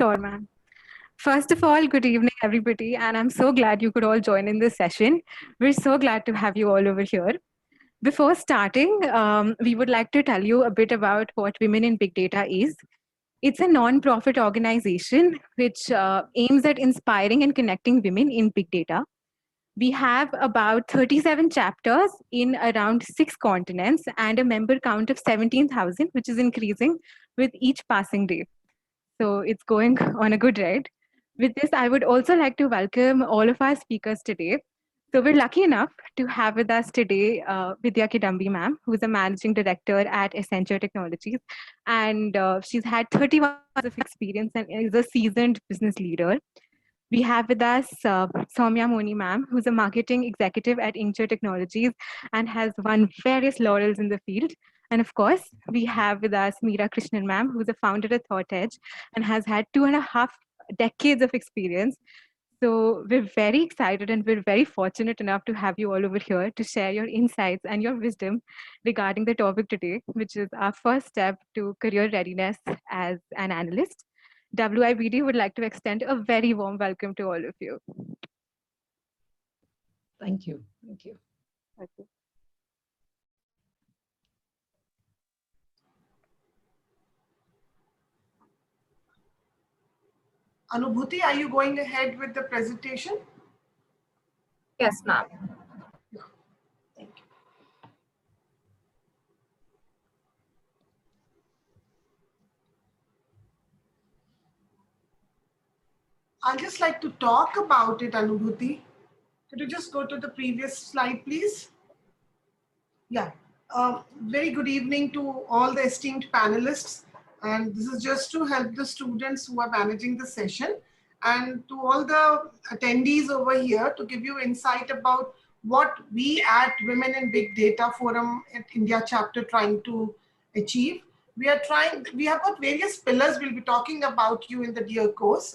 Sure, ma'am. First of all, good evening, everybody, and I'm so glad you could all join in this session. We're so glad to have you all over here. Before starting, we would like to tell you a bit about what Women in Big Data is. It's a non-profit organization which aims at inspiring and connecting women in big data. We have about 37 chapters in around 6 continents and a member count of 17,000, which is increasing with each passing day. So it's going on a good ride. With this, I would also like to welcome all of our speakers today. So we're lucky enough to have with us today Vidya Kidambi ma'am, who's a managing director at Accenture Technologies. And she's had 31 years of experience and is a seasoned business leader. We have with us Soumya Moni ma'am, who's a marketing executive at Inkjet Technologies and has won various laurels in the field. And of course, we have with us Meera Krishnan ma'am, who's a founder at Thought Edge and has had 2.5 decades of experience. So we're very excited and we're very fortunate enough to have you all over here to share your insights and your wisdom regarding the topic today, which is our first step to career readiness as an analyst. WIBD would like to extend a very warm welcome to all of you. Thank you. Thank you. Okay. Anubhuti, are you going ahead with the presentation? Yes, ma'am. Thank you. I'd just like to talk about it, Anubhuti. Could you just go to the previous slide, please? Yeah. Very good evening to all the esteemed panelists. And this is just to help the students who are managing the session and to all the attendees over here to give you insight about what we at Women in Big Data Forum at India chapter trying to achieve. We have got various pillars we'll be talking about you in the due course.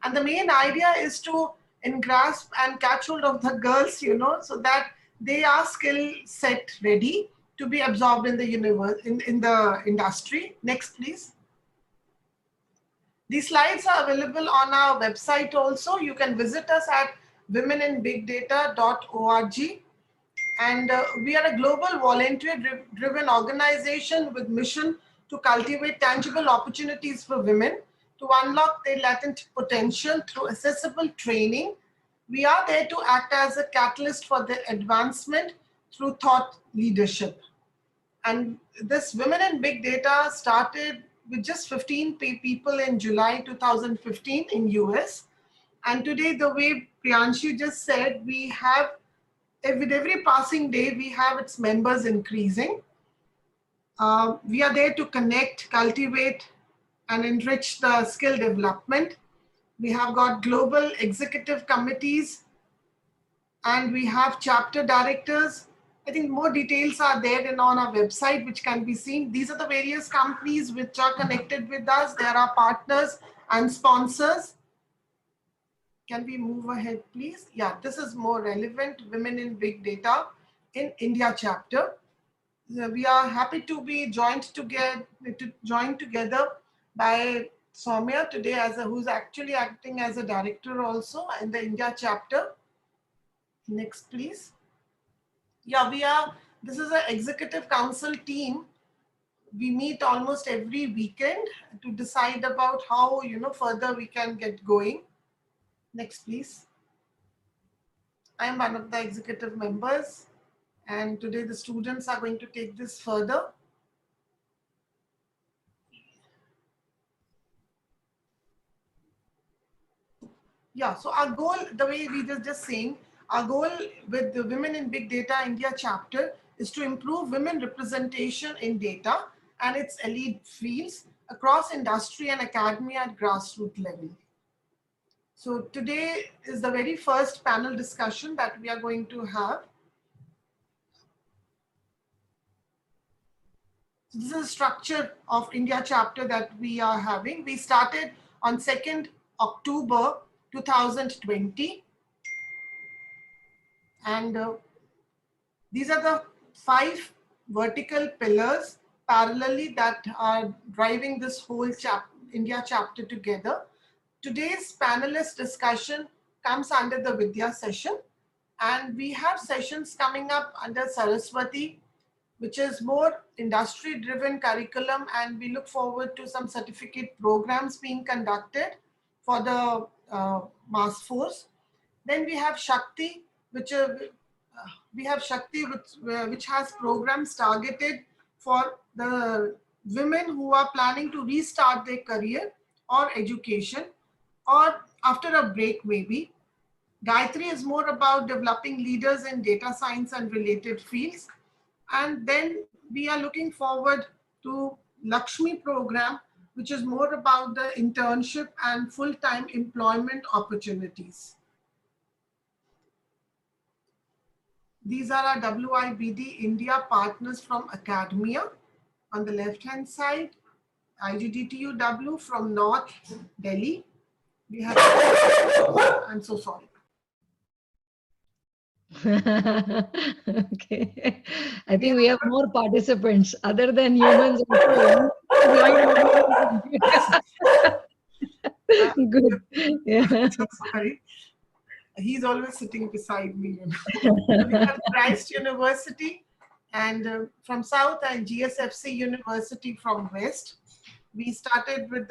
And the main idea is to grasp and catch hold of the girls, so that they are skill set ready to be absorbed in the universe, in the industry. Next, please. These slides are available on our website also. You can visit us at womeninbigdata.org. And we are a global volunteer-driven organization with mission to cultivate tangible opportunities for women to unlock their latent potential through accessible training. We are there to act as a catalyst for their advancement through thought leadership. And this Women in Big Data started with just 15 people in July 2015 in US. And today, the way Priyanshu just said, we have, with every passing day, we have its members increasing. We are there to connect, cultivate, and enrich the skill development. We have got global executive committees, and we have chapter directors. I think more details are there and on our website, which can be seen. These are the various companies which are connected with us. There are partners and sponsors. Can we move ahead, please? Yeah, this is more relevant, Women in Big Data in India chapter. We are happy to be joined together by Soumya today, who's actually acting as a director also in the India chapter. Next, please. Yeah, this is an executive council team. We meet almost every weekend to decide about how, further we can get going. Next, please. I am one of the executive members, and today the students are going to take this further. Yeah, so our goal, the way we were just saying, our goal with the Women in Big Data India chapter is to improve women representation in data and its elite fields across industry and academia at grassroots level. So today is the very first panel discussion that we are going to have. So this is the structure of India chapter that we are having. We started on 2nd October 2020. And these are the 5 vertical pillars parallelly that are driving this whole India chapter together. Today's panelist discussion comes under the Vidya session, and we have sessions coming up under Saraswati, which is more industry-driven curriculum, and we look forward to some certificate programs being conducted for the mass force. Then we have Shakti, which which has programs targeted for the women who are planning to restart their career or education, or after a break maybe. Gayatri is more about developing leaders in data science and related fields. And then we are looking forward to Lakshmi program, which is more about the internship and full-time employment opportunities. These are our WIBD India partners from academia. On the left-hand side, IGDTUW from North Delhi. We have, I'm so sorry. Okay. I think we have more participants other than humans. Good. Yeah. Sorry. He's always sitting beside me. We have Christ University and from South, and GSFC University from West. We started with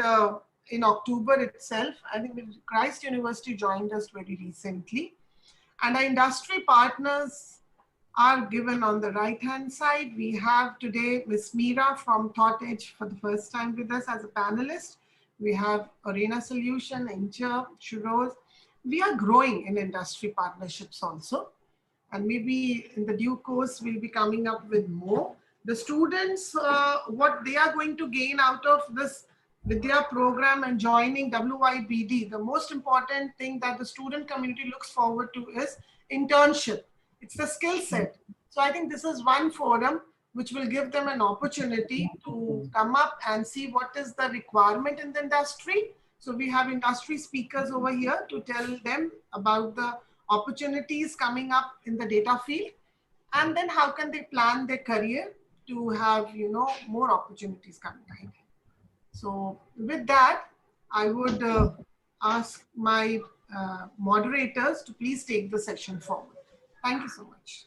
in October itself. I think Christ University joined us very recently. And our industry partners are given on the right-hand side. We have today Ms. Meera from ThoughtEdge for the first time with us as a panelist. We have Arena Solution, Incher, Shuroz. We are growing in industry partnerships also. And maybe in the due course, we'll be coming up with more. The students, what they are going to gain out of this Vidya program and joining WIBD, the most important thing that the student community looks forward to is internship. It's the skill set. So I think this is one forum which will give them an opportunity to come up and see what is the requirement in the industry. So we have industry speakers over here to tell them about the opportunities coming up in the data field, and then how can they plan their career to have, you know, more opportunities coming ahead. So with that, I would ask my moderators to please take the session forward. Thank you so much.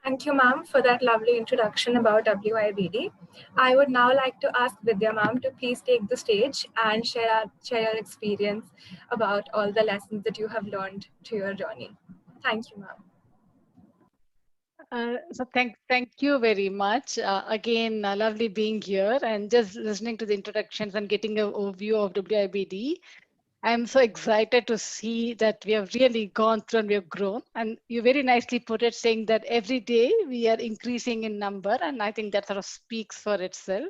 Thank you, ma'am, for that lovely introduction about WIBD. I would now like to ask Vidya, ma'am, to please take the stage and share your experience about all the lessons that you have learned through your journey. Thank you, ma'am. So thank you very much. Again, lovely being here and just listening to the introductions and getting an overview of WIBD. I'm so excited to see that we have really gone through and we have grown. And you very nicely put it, saying that every day we are increasing in number. And I think that sort of speaks for itself.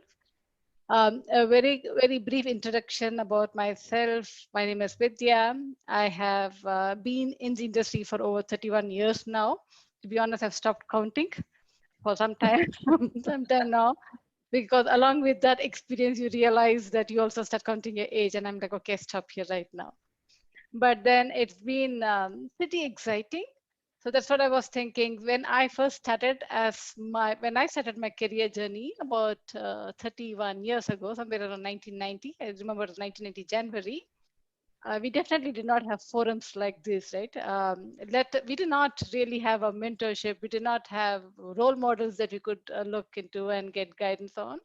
A very brief introduction about myself. My name is Vidya. I have been in the industry for over 31 years now. To be honest, I've stopped counting for some time, now, because along with that experience, you realize that you also start counting your age, and I'm like, okay, stop here right now. But then it's been pretty exciting. So that's what I was thinking when I first started when I started my career journey about 31 years ago, somewhere around 1990. I remember it was 1990 January. We definitely did not have forums like this, right? We did not really have a mentorship. We did not have role models that we could look into and get guidance on.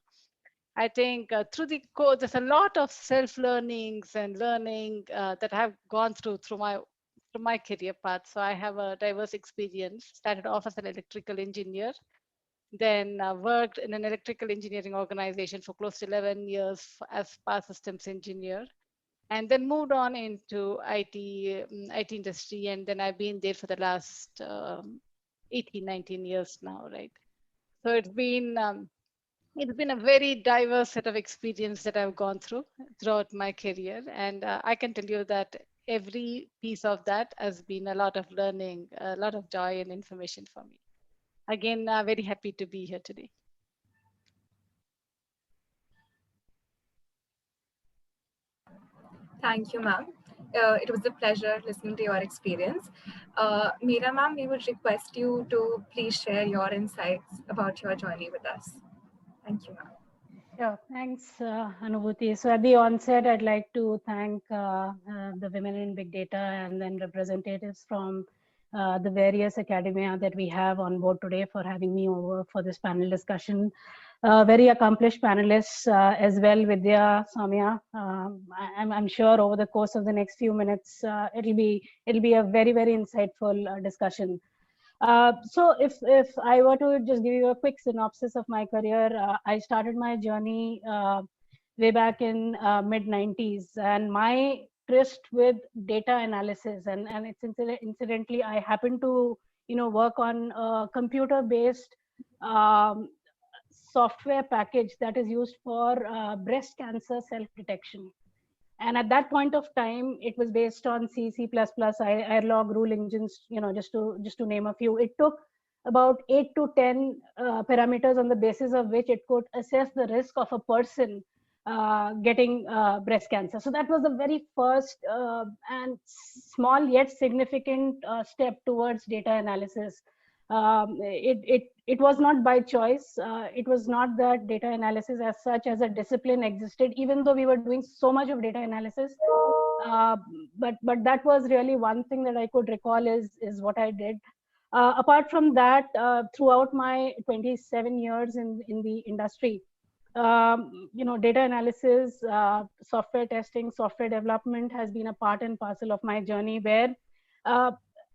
I think through the course, there's a lot of self-learnings and learning that I've gone through my career path. So I have a diverse experience. Started off as an electrical engineer, then worked in an electrical engineering organization for close to 11 years as power systems engineer. And then moved on into IT industry, and then I've been there for the last 18, 19 years now, right? So it's been a very diverse set of experience that I've gone through throughout my career, and I can tell you that every piece of that has been a lot of learning, a lot of joy and information for me. Again, very happy to be here today. Thank you, ma'am. It was a pleasure listening to your experience. Meera, ma'am, we would request you to please share your insights about your journey with us. Thank you, ma'am. Sure. Thanks, Anubhuti. So at the onset, I'd like to thank the Women in Big Data and then representatives from the various academia that we have on board today for having me over for this panel discussion. Very accomplished panelists as well, Vidya, Soumya. I'm sure over the course of the next few minutes, it'll be a very, very insightful discussion. So if I were to just give you a quick synopsis of my career, I started my journey way back in mid 90s, and my tryst with data analysis, and it's incidentally I happen to work on a computer based um, software package that is used for breast cancer self detection. And at that point of time, it was based on C, C++, Airlog rule engines, just to name a few. It took about 8 to 10 parameters on the basis of which it could assess the risk of a person getting breast cancer. So that was the very first and small yet significant step towards data analysis. It was not by choice. It was not that data analysis as such as a discipline existed, even though we were doing so much of data analysis. But that was really one thing that I could recall is what I did. Apart from that, throughout my 27 years in the industry, data analysis, software testing, software development has been a part and parcel of my journey, where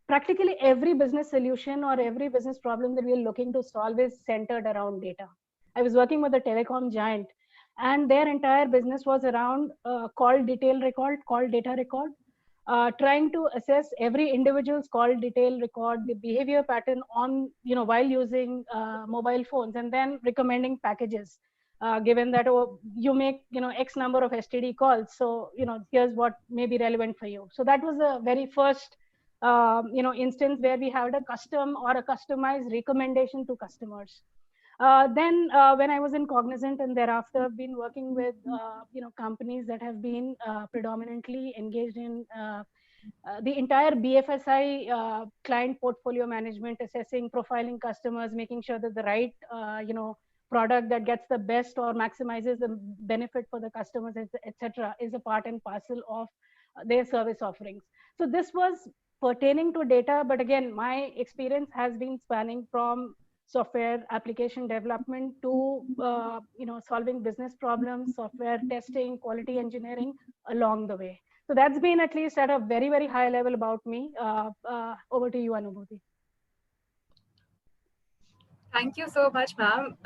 practically every business solution or every business problem that we're looking to solve is centered around data. I was working with a telecom giant, and their entire business was around call detail record, call data record, trying to assess every individual's call detail record, the behavior pattern on, while using mobile phones, and then recommending packages. Given that you make X number of STD calls, so here's what may be relevant for you. So that was the very first instance where we had a custom or a customized recommendation to customers. Then when I was in Cognizant and thereafter I've been working with companies that have been predominantly engaged in the entire BFSI client portfolio management, assessing, profiling customers, making sure that the right product that gets the best or maximizes the benefit for the customers, etc., is a part and parcel of their service offerings. So this was pertaining to data, but again, my experience has been spanning from software application development to solving business problems, software testing, quality engineering along the way. So that's been at least at a very, very high level about me. Over to you, Anubhuti. Thank you so much, ma'am.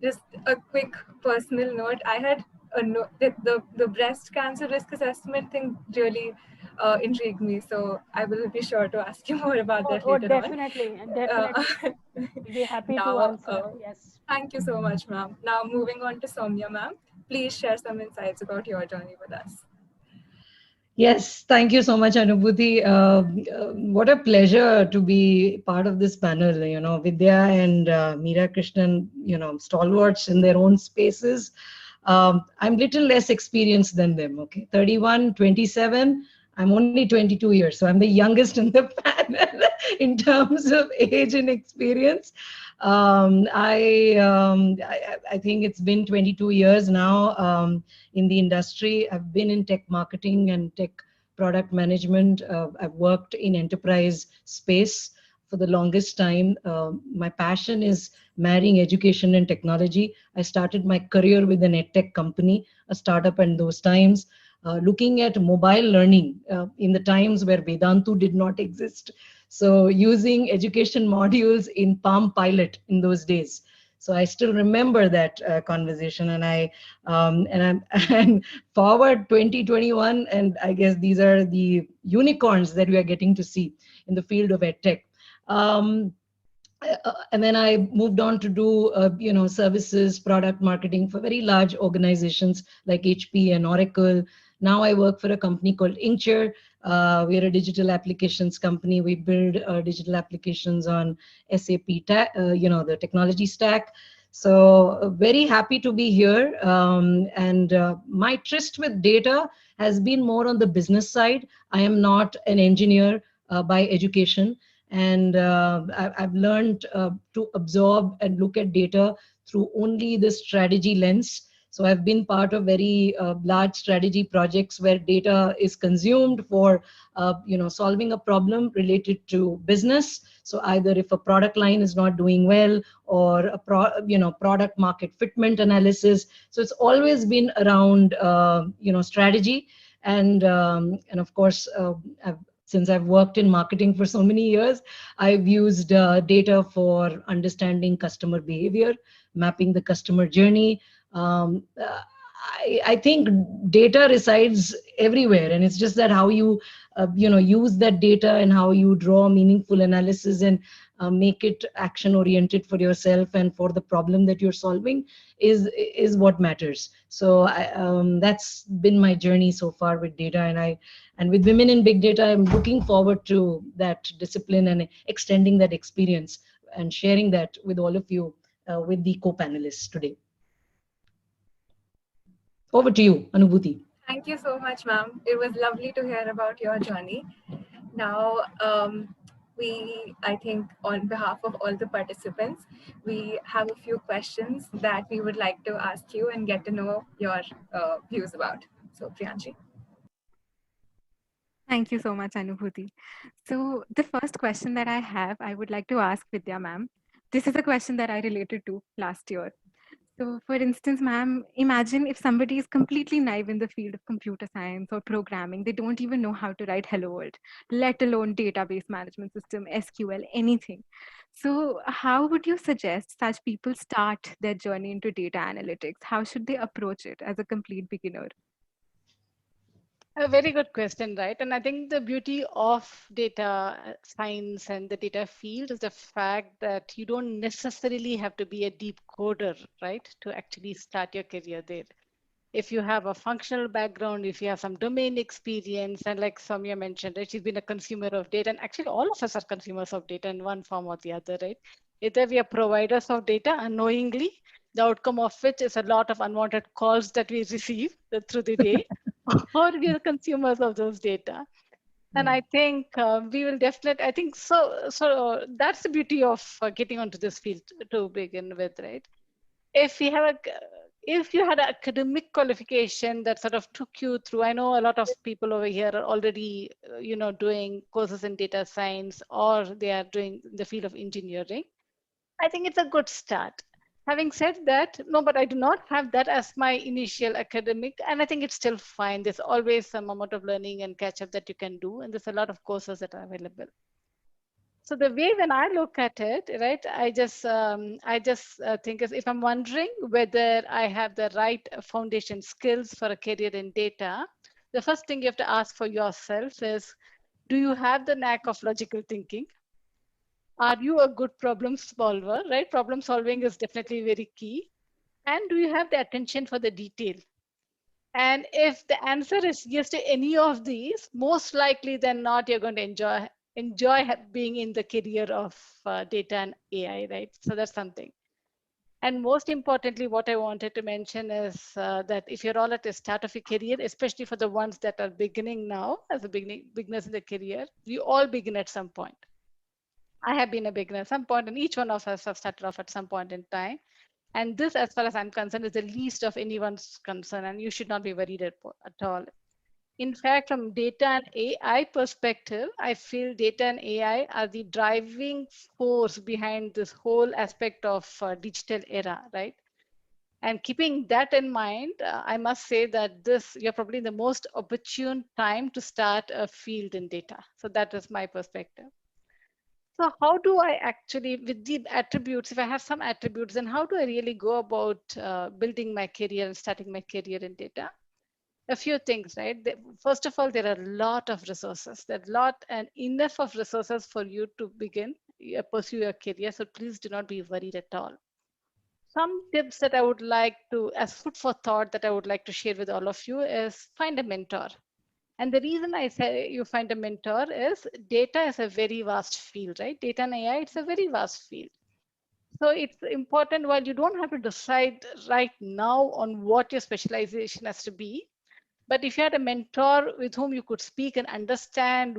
Just a quick personal note. I had the breast cancer risk assessment thing really intrigued me. So I will be sure to ask you more about that later definitely, on. Definitely. We'll be happy to answer. Yes. Thank you so much, ma'am. Now moving on to Soumya, ma'am. Please share some insights about your journey with us. Yes, thank you so much, Anubhuti. What a pleasure to be part of this panel. Vidya and Meera Krishnan, stalwarts in their own spaces. I'm little less experienced than them. Okay, 31, 27. I'm only 22 years, so I'm the youngest in the panel in terms of age and experience. I think it's been 22 years now in the industry. I've been in tech marketing and tech product management. I've worked in enterprise space for the longest time. My passion is marrying education and technology. I started my career with an edtech company, a startup in those times, looking at mobile learning in the times where Vedantu did not exist. So using education modules in Palm Pilot in those days. So I still remember that conversation, and and forward 2021, and I guess these are the unicorns that we are getting to see in the field of edtech. And then I moved on to do services, product marketing for very large organizations like HP and Oracle. Now I work for a company called Inkture. We're a digital applications company. We build digital applications on SAP, the technology stack. So very happy to be here. And my tryst with data has been more on the business side. I am not an engineer by education. And I've learned to absorb and look at data through only the strategy lens. So I've been part of very large strategy projects where data is consumed for solving a problem related to business. So either if a product line is not doing well, or a product market fitment analysis. So it's always been around strategy, and of course since I've worked in marketing for so many years, I've used data for understanding customer behavior, mapping the customer journey. I think data resides everywhere, and it's just that how you use that data and how you draw meaningful analysis and make it action oriented for yourself and for the problem that you're solving is what matters. So that's been my journey so far with data, and with Women in Big Data, I'm looking forward to that discipline and extending that experience and sharing that with all of you, with the co-panelists today. Over to you, Anubhuti. Thank you so much, ma'am. It was lovely to hear about your journey. Now, I think on behalf of all the participants, we have a few questions that we would like to ask you and get to know your views about. So, Priyanshi. Thank you so much, Anubhuti. So the first question that I have, I would like to ask Vidya ma'am. This is a question that I related to last year. So for instance, ma'am, imagine if somebody is completely naive in the field of computer science or programming, they don't even know how to write hello world, let alone database management system, SQL, anything. So how would you suggest such people start their journey into data analytics? How should they approach it as a complete beginner? A very good question, right? And I think the beauty of data science and the data field is the fact that you don't necessarily have to be a deep coder, right, to actually start your career there. If you have a functional background, if you have some domain experience, and like Soumya mentioned, right, she's been a consumer of data, and actually all of us are consumers of data in one form or the other, right? Either we are providers of data unknowingly, the outcome of which is a lot of unwanted calls that we receive through the day, or we are consumers of those data. And I think we will definitely, I think so. So that's the beauty of getting onto this field to begin with, right? If you had an academic qualification that sort of took you through, I know a lot of people over here are already, doing courses in data science, or they are doing the field of engineering. I think it's a good start. Having said that, no, but I do not have that as my initial academic, and I think it's still fine. There's always some amount of learning and catch up that you can do, and there's a lot of courses that are available. So the way when I look at it, right, I just think as if I'm wondering whether I have the right foundation skills for a career in data, the first thing you have to ask for yourself is, do you have the knack of logical thinking? Are you a good problem solver, right? Problem solving is definitely very key. And do you have the attention for the detail? And if the answer is yes to any of these, most likely than not, you're going to enjoy being in the career of data and AI, right? So that's something. And most importantly, what I wanted to mention is that if you're all at the start of your career, especially for the ones that are beginning now, as a beginners in the career, we all begin at some point. I have been a beginner at some point, and each one of us have started off at some point in time. And this, as far as I'm concerned, is the least of anyone's concern, and you should not be worried at all. In fact, from data and AI perspective, I feel data and AI are the driving force behind this whole aspect of digital era, right? And keeping that in mind, I must say that you're probably in the most opportune time to start a field in data. So that is my perspective. So how do I actually, with the attributes, if I have some attributes, then how do I really go about building my career and starting my career in data? A few things, right? First of all, there are a lot of resources. There's a lot and enough of resources for you to begin, pursue your career. So please do not be worried at all. Some tips that I would like to, as food for thought, that I would like to share with all of you is find a mentor. And the reason I say you find a mentor is data is a very vast field, right? Data and AI, it's a very vast field. So it's important, while you don't have to decide right now on what your specialization has to be, but if you had a mentor with whom you could speak and understand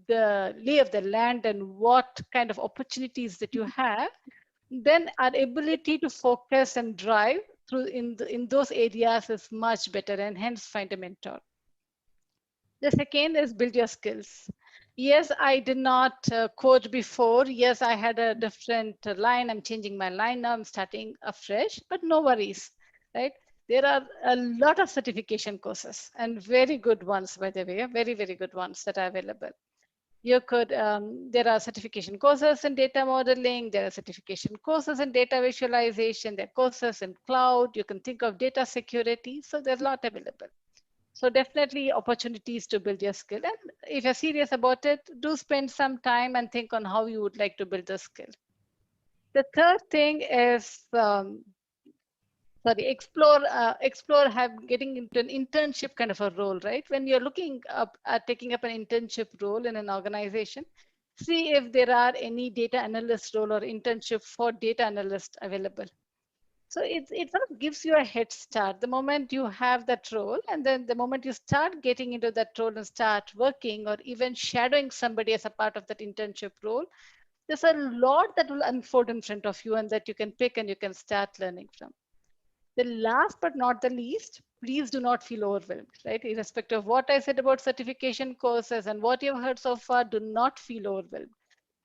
the lay of the land and what kind of opportunities that you have, then our ability to focus and drive through in those areas is much better, and hence find a mentor. The second is build your skills. Yes, I did not code before. Yes, I had a different line. I'm changing my line now. I'm starting afresh, but no worries, right? There are a lot of certification courses, and very good ones, by the way, very, very good ones that are available. You could, there are certification courses in data modeling, there are certification courses in data visualization, there are courses in cloud, you can think of data security, so there's a lot available. So definitely opportunities to build your skill. And if you're serious about it, do spend some time and think on how you would like to build the skill. The third thing is, explore getting into an internship kind of a role, right? When you're looking up at taking up an internship role in an organization, see if there are any data analyst role or internship for data analyst available. So it sort of gives you a head start the moment you have that role, and then the moment you start getting into that role and start working or even shadowing somebody as a part of that internship role, there's a lot that will unfold in front of you and that you can pick and you can start learning from. The last but not the least, please do not feel overwhelmed, right? Irrespective of what I said about certification courses and what you've heard so far, do not feel overwhelmed.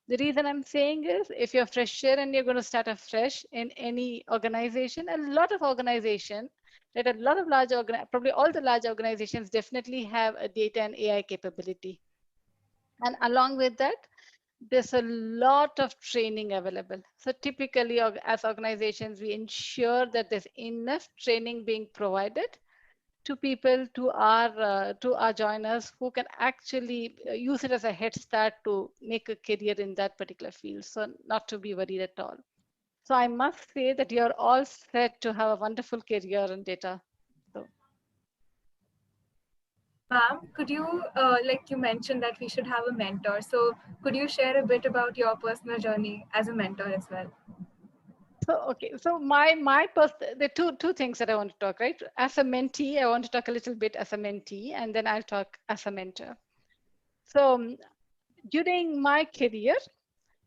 The reason I'm saying is if you're a fresher and you're going to start afresh in any organization, a lot of organizations, right, a lot of large, probably all the large organizations definitely have a data and AI capability. And along with that, there's a lot of training available. So typically as organizations, we ensure that there's enough training being provided to people, to our joiners who can actually use it as a head start to make a career in that particular field. So not to be worried at all. So I must say that you're all set to have a wonderful career in data. So. Ma'am, could you, like you mentioned that we should have a mentor. So could you share a bit about your personal journey as a mentor as well? So, okay, so there are two things that I want to talk, right? As a mentee, I want to talk a little bit as a mentee, and then I'll talk as a mentor. So during my career,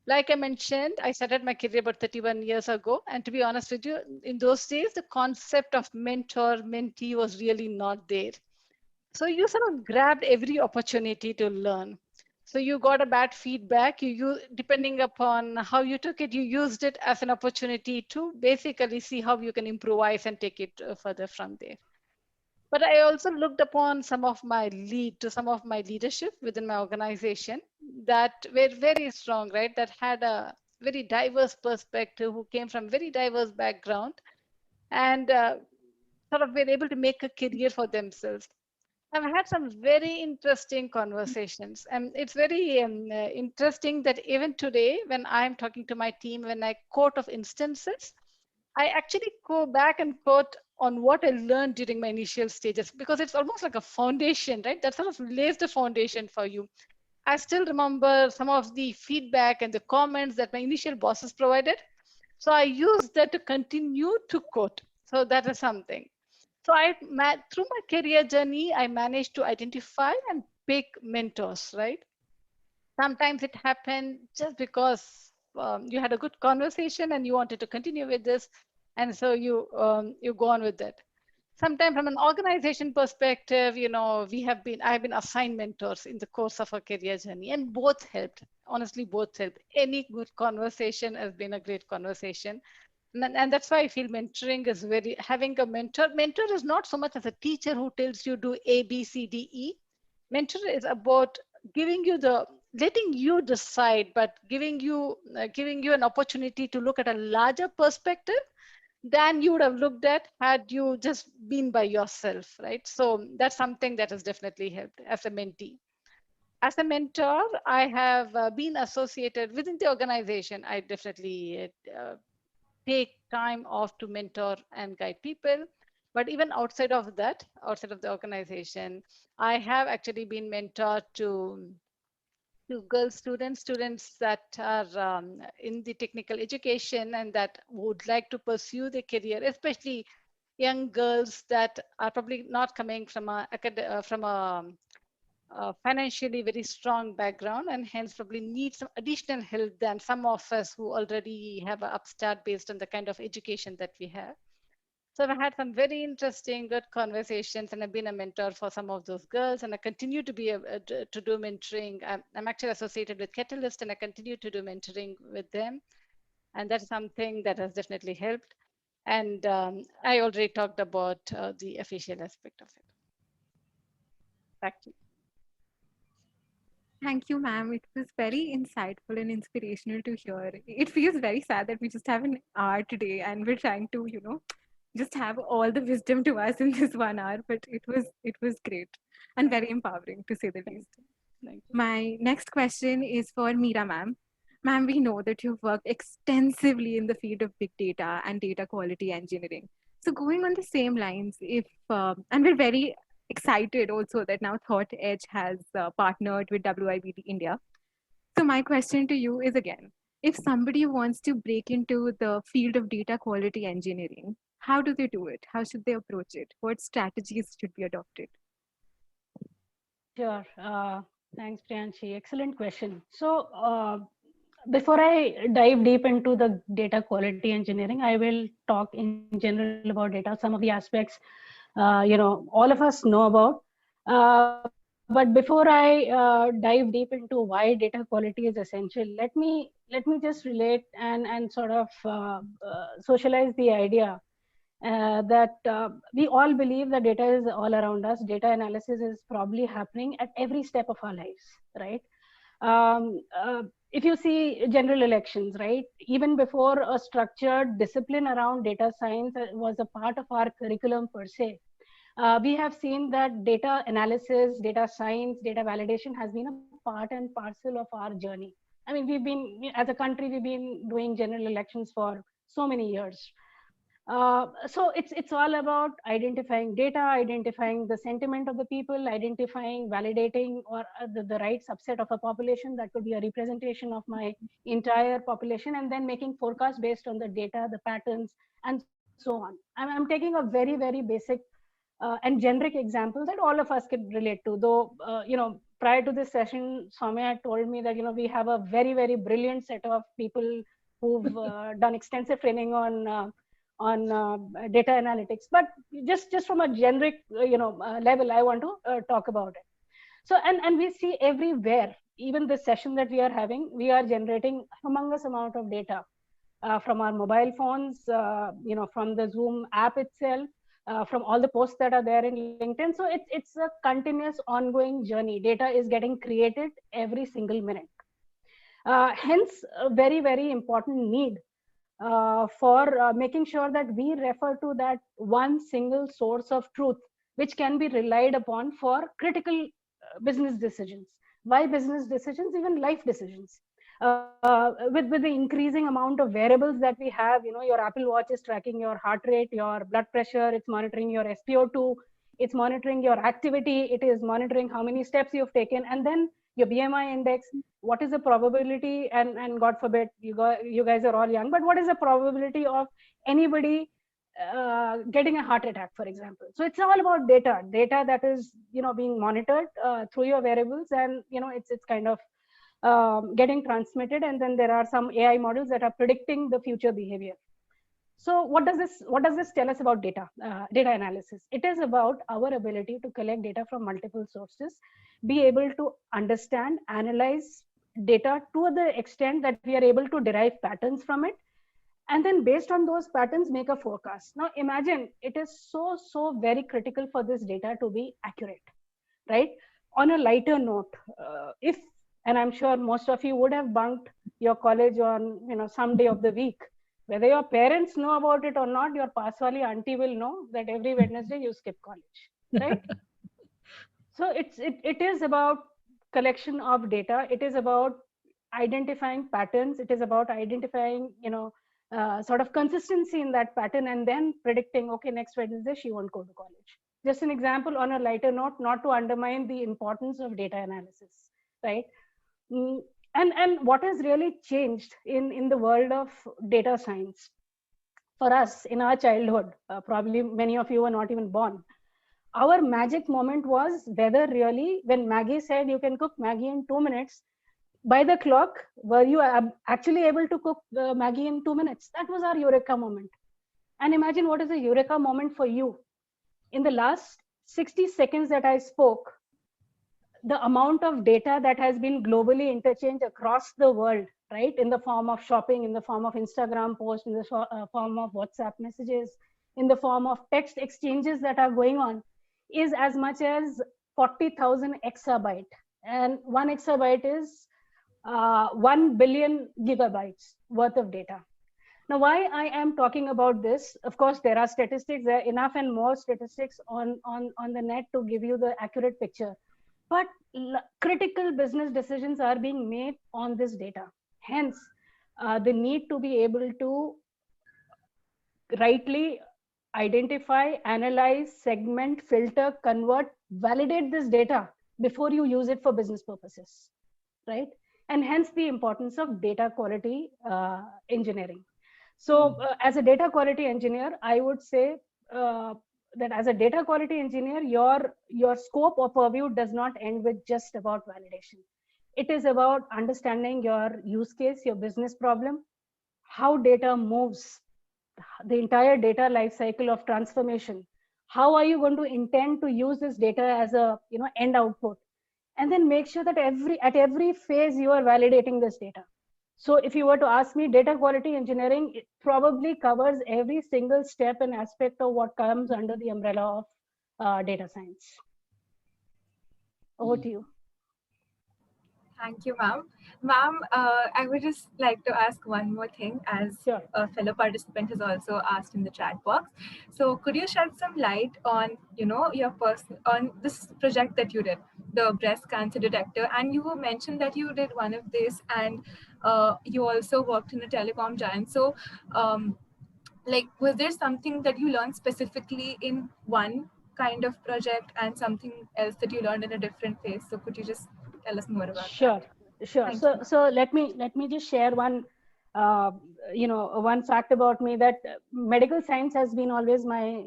like I mentioned, I started my career about 31 years ago. And to be honest with you, in those days, the concept of mentor, mentee was really not there. So you sort of grabbed every opportunity to learn. So you got a bad feedback, depending upon how you took it, you used it as an opportunity to basically see how you can improvise and take it further from there. But I also looked upon some of my leadership within my organization that were very strong, right? That had a very diverse perspective, who came from very diverse background, and sort of were able to make a career for themselves. I've had some very interesting conversations, and it's very interesting that even today, when I'm talking to my team, when I quote of instances, I actually go back and quote on what I learned during my initial stages, because it's almost like a foundation, right? That sort of lays the foundation for you. I still remember some of the feedback and the comments that my initial bosses provided. So I used that to continue to quote. So that is something. So through my career journey, I managed to identify and pick mentors, right? Sometimes it happened just because you had a good conversation and you wanted to continue with this. And so you go on with it. Sometimes from an organization perspective, I have been assigned mentors in the course of a career journey, and both helped. Honestly, both helped. Any good conversation has been a great conversation. And that's why I feel mentoring is having a mentor. Mentor is not so much as a teacher who tells you do A, B, C, D, E. Mentor is about letting you decide, but giving you an opportunity to look at a larger perspective than you would have looked at had you just been by yourself, right? So that's something that has definitely helped as a mentee. As a mentor, I have been associated within the organization. I definitely take time off to mentor and guide people. But even outside of that, outside of the organization, I have actually been mentored to girl students that are in the technical education and that would like to pursue their career, especially young girls that are probably not coming from a financially very strong background and hence probably need some additional help than some of us who already have an upstart based on the kind of education that we have. So I've had some very interesting, good conversations, and I've been a mentor for some of those girls, and I continue to be to do mentoring. I'm actually associated with Catalyst, and I continue to do mentoring with them, and that's something that has definitely helped. And I already talked about the official aspect of it. Back to you. Thank you, ma'am. It was very insightful and inspirational to hear. It feels very sad that we just have an hour today and we're trying to, just have all the wisdom to us in this 1 hour. But it was great and very empowering to say the least. Thank you. My next question is for Meera, ma'am. Ma'am, we know that you've worked extensively in the field of big data and data quality engineering. So going on the same lines, if and we're very excited also that now Thought Edge has partnered with WIBD India. So my question to you is again, if somebody wants to break into the field of data quality engineering, how do they do it? How should they approach it? What strategies should be adopted? Sure. Thanks, Priyanshi. Excellent question. So before I dive deep into the data quality engineering, I will talk in general about data, some of the aspects, all of us know about. But before I dive deep into why data quality is essential, let me just relate and sort of socialize the idea that we all believe that data is all around us. Data analysis is probably happening at every step of our lives, right? If you see general elections, right, even before a structured discipline around data science was a part of our curriculum per se, we have seen that data analysis, data science, data validation has been a part and parcel of our journey. I mean, as a country, we've been doing general elections for so many years. So it's all about identifying data, identifying the sentiment of the people, identifying, validating, or the right subset of a population that could be a representation of my entire population, and then making forecasts based on the data, the patterns, and so on. I'm taking a very, very basic and generic example that all of us could relate to. Though, prior to this session, Soumya had told me that we have a very, very brilliant set of people who've done extensive training on data analytics, but just from a generic level, I want to talk about it. So and we see everywhere, even this session that we are having, we are generating humongous amount of data from our mobile phones, from the Zoom app itself, from all the posts that are there in LinkedIn. So it's a continuous ongoing journey. Data is getting created every single minute. Hence a very, very important need for making sure that we refer to that one single source of truth, which can be relied upon for critical business decisions. Why business decisions? Even life decisions. With the increasing amount of variables that we have, your Apple Watch is tracking your heart rate, your blood pressure, it's monitoring your SpO2, it's monitoring your activity, it is monitoring how many steps you've taken, and then your BMI index. What is the probability, and God forbid, you guys are all young, but what is the probability of anybody getting a heart attack, for example? So it's all about data that is being monitored through your variables, and it's kind of getting transmitted, and then there are some AI models that are predicting the future behavior. So what does this tell us about data analysis? It is about our ability to collect data from multiple sources, be able to understand, analyze data to the extent that we are able to derive patterns from it, and then based on those patterns make a forecast. Now imagine, it is so very critical for this data to be accurate, right? On a lighter note, and I'm sure most of you would have bunked your college on some day of the week. Whether your parents know about it or not, your Paswali auntie will know that every Wednesday you skip college, right? So it is about collection of data. It is about identifying patterns. It is about identifying sort of consistency in that pattern, and then predicting, okay, next Wednesday she won't go to college. Just an example on a lighter note, not to undermine the importance of data analysis, right? And what has really changed in the world of data science for us in our childhood, probably many of you were not even born. our magic moment was whether really, when Maggie said you can cook Maggie in 2 minutes, by the clock, were you actually able to cook Maggie in 2 minutes? That was our eureka moment. And imagine what is a eureka moment for you. In the last 60 seconds that I spoke, the amount of data that has been globally interchanged across the world, right, in the form of shopping, in the form of Instagram posts, in the form of WhatsApp messages, in the form of text exchanges that are going on, is as much as 40,000 exabyte. And 1 exabyte is 1 billion gigabytes worth of data. Now, why I am talking about this, of course, there are statistics, there are enough and more statistics on the net to give you the accurate picture. But critical business decisions are being made on this data. Hence, the need to be able to rightly identify, analyze, segment, filter, convert, validate this data before you use it for business purposes, right? And hence the importance of data quality engineering. So as a data quality engineer, I would say that as a data quality engineer, your scope or purview does not end with just about validation. It is about understanding your use case, your business problem, how data moves, the entire data life cycle of transformation. How are you going to intend to use this data as a end output? And then make sure that at every phase you are validating this data. So if you were to ask me, data quality engineering, it probably covers every single step and aspect of what comes under the umbrella of data science. Over to you. Thank you, ma'am. Ma'am, I would just like to ask one more thing, as Sure. a fellow participant has also asked in the chat box. So could you shed some light on, on this project that you did, the breast cancer detector? And you mentioned that you did one of this, and you also worked in a telecom giant. So was there something that you learned specifically in one kind of project and something else that you learned in a different phase? So could you just tell us more about that? Sure. So let me just share one one fact about me, that medical science has been always my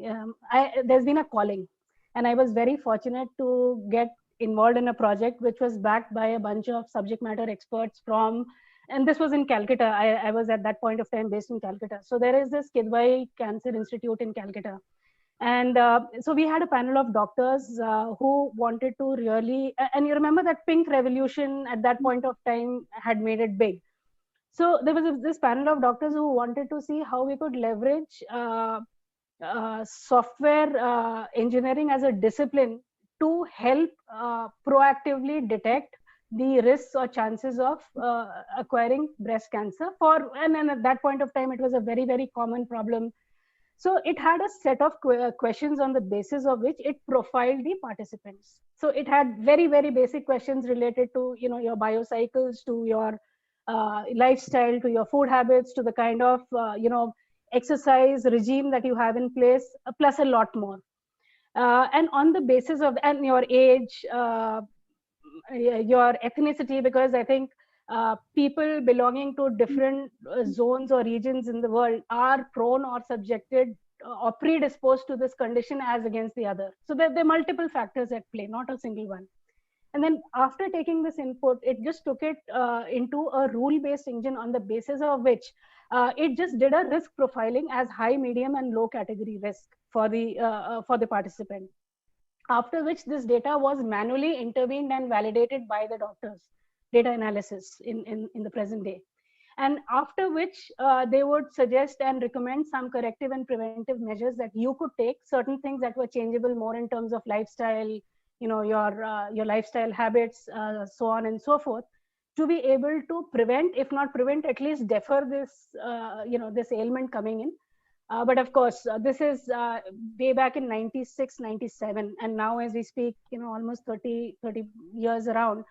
there's been a calling, and I was very fortunate to get involved in a project which was backed by a bunch of subject matter experts from, and this was in Calcutta. I was at that point of time based in Calcutta. So there is this Kidwai Cancer Institute in Calcutta. And so we had a panel of doctors who wanted to really, and you remember that pink revolution at that point of time had made it big. So there was this panel of doctors who wanted to see how we could leverage software engineering as a discipline to help proactively detect the risks or chances of acquiring breast cancer. And at that point of time, it was a very, very common problem. So it had a set of questions on the basis of which it profiled the participants. So it had very, very basic questions related to your biocycles, to your lifestyle, to your food habits, to the kind of exercise regime that you have in place, plus a lot more. And on the basis of and your age, your ethnicity, because I think people belonging to different zones or regions in the world are prone or subjected or predisposed to this condition as against the other. So there are multiple factors at play, not a single one. And then after taking this input, it just took it into a rule-based engine on the basis of which it just did a risk profiling as high, medium, and low category risk for the participant. After which this data was manually intervened and validated by the doctors, data analysis in the present day. And after which they would suggest and recommend some corrective and preventive measures that you could take, certain things that were changeable more in terms of lifestyle, your lifestyle habits, so on and so forth, to be able to prevent, if not prevent, at least defer this, this ailment coming in. But of course, this is way back in 96, 97. And now as we speak, almost 30 years around,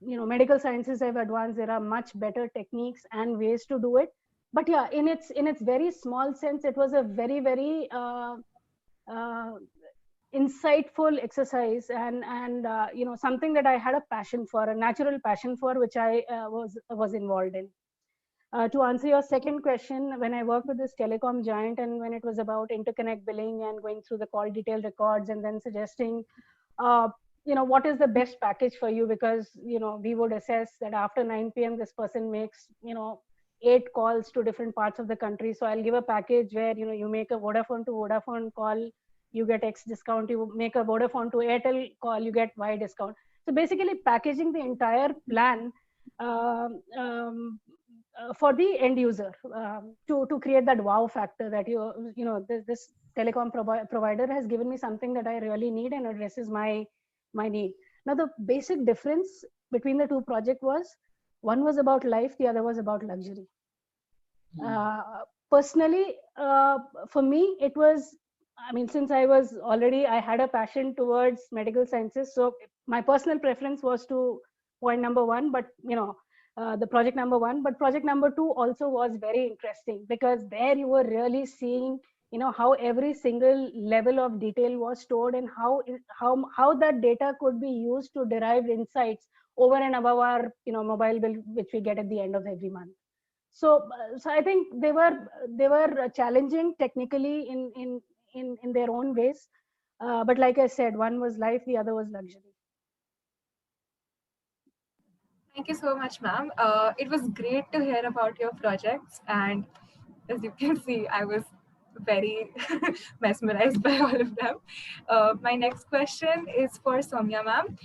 medical sciences have advanced. There are much better techniques and ways to do it. But yeah, in its very small sense, it was a very, very insightful exercise, and something that I had a passion for, a natural passion for, which I was involved in. To answer your second question, when I worked with this telecom giant and when it was about interconnect billing and going through the call detail records and then suggesting, what is the best package for you? Because, we would assess that after 9 p.m., this person makes, 8 calls to different parts of the country. So I'll give a package where, you make a Vodafone to Vodafone call, you get X discount. You make a Vodafone to Airtel call, you get Y discount. So basically packaging the entire plan for the end user to create that wow factor that this telecom provider has given me something that I really need and addresses my need. Now the basic difference between the two projects was, one was about life, the other was about luxury. Personally, for me, it was, since I had a passion towards medical sciences, so my personal preference was to point number one, but the project number one, but project number two also was very interesting, because there you were really seeing how every single level of detail was stored and how that data could be used to derive insights over and above our mobile bill which we get at the end of every month. So I think they were challenging technically in their own ways, but like I said, one was life, the other was luxury. Thank you so much, ma'am. It was great to hear about your projects, and as you can see, I was very mesmerized by all of them. My next question is for Soumya ma'am.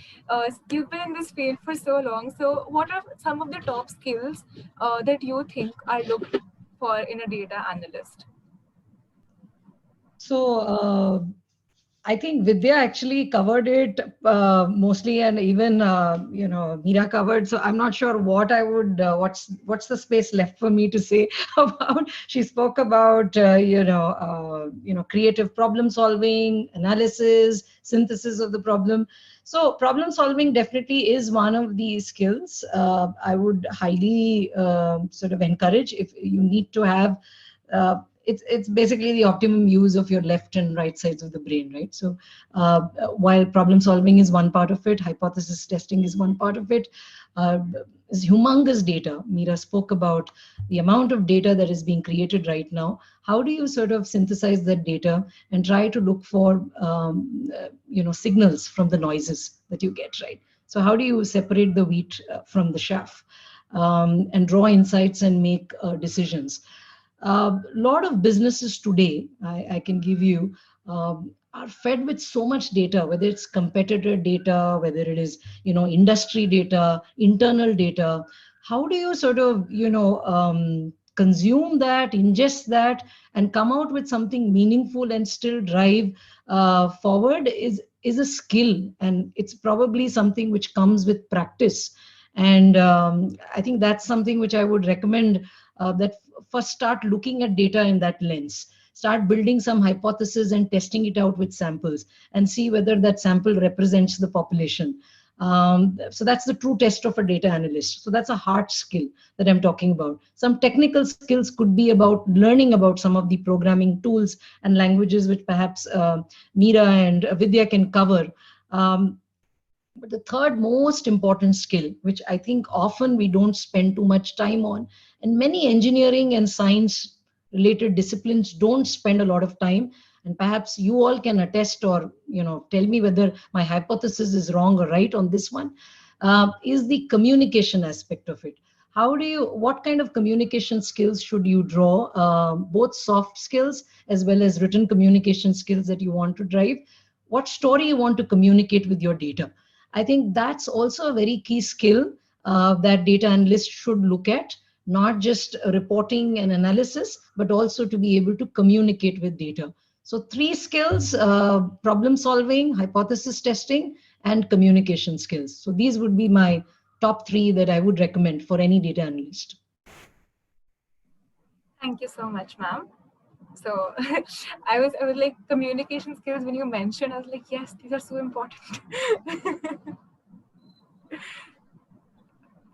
You've been in this field for so long, so what are some of the top skills that you think are looked for in a data analyst? So I think Vidya actually covered it mostly, and even Meera covered. So I'm not sure what I would what's the space left for me to say about. She spoke about creative problem solving, analysis, synthesis of the problem. So problem solving definitely is one of the skills I would highly sort of encourage. If you need to have it's basically the optimum use of your left and right sides of the brain, right? So while problem solving is one part of it, hypothesis testing is one part of it. Is humongous data. Meera spoke about the amount of data that is being created right now. How do you sort of synthesize that data and try to look for signals from the noises that you get, right? So how do you separate the wheat from the chaff and draw insights and make decisions? A lot of businesses today, I can give you, are fed with so much data, whether it's competitor data, whether it is industry data, internal data. How do you sort of consume that, ingest that, and come out with something meaningful and still drive forward is a skill, and it's probably something which comes with practice. And I think that's something which I would recommend, that first start looking at data in that lens. Start building some hypothesis and testing it out with samples and see whether that sample represents the population. So that's the true test of a data analyst. So that's a hard skill that I'm talking about. Some technical skills could be about learning about some of the programming tools and languages which perhaps Meera and Vidya can cover. But the third most important skill, which I think often we don't spend too much time on, and many engineering and science related disciplines don't spend a lot of time, and perhaps you all can attest or tell me whether my hypothesis is wrong or right on this one, is the communication aspect of it. What kind of communication skills should you draw, both soft skills as well as written communication skills that you want to drive? What story you want to communicate with your data? I think that's also a very key skill that data analysts should look at, not just reporting and analysis, but also to be able to communicate with data. So 3 skills, problem solving, hypothesis testing, and communication skills. So these would be my top 3 that I would recommend for any data analyst. Thank you so much, ma'am. So I was like, communication skills, when you mentioned, I was like, yes, these are so important.